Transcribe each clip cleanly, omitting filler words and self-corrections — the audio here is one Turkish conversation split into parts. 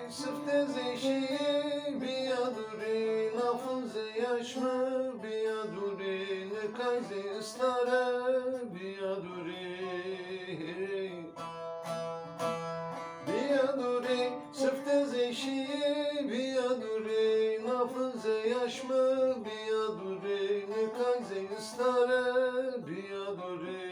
sıfte zeşi biyaduri nafıze yaşmı biyaduri nekayze istare biyaduri biyaduri sıfte zeşi biyaduri nafıze yaşmı biyaduri nekayze istare biyaduri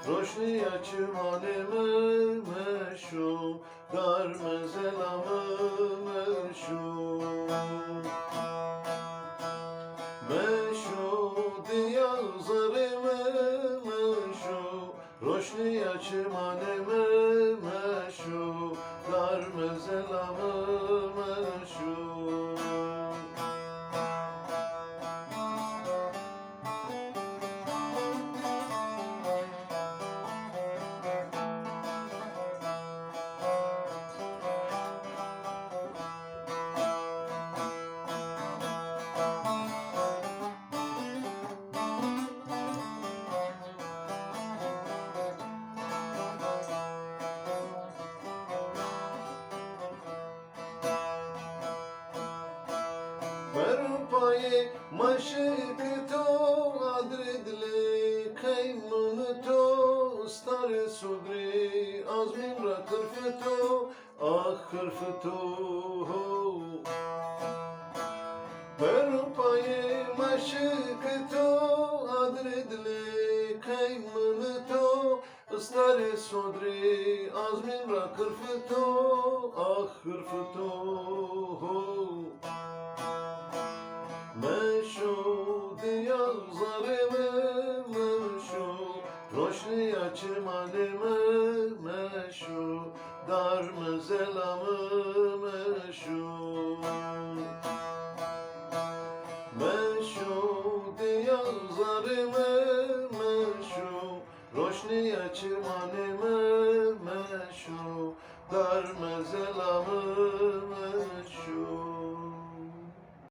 روشنی چمان مشو در مزلم مشو دیازرم مشو روشنی چمان مشو در مزلم مشو برپای مشک تو adredle kaymun to star sudri azmin ra kırfeto ah kırfeto برپای مشک تو adredle kaymun to star sudri azmin ra kırfeto ah kırfeto مشو دیازرم مشو روشنی چمان مشو در مزلم مشو مشو دیازرم مشو روشنی چمان مشو در مزلم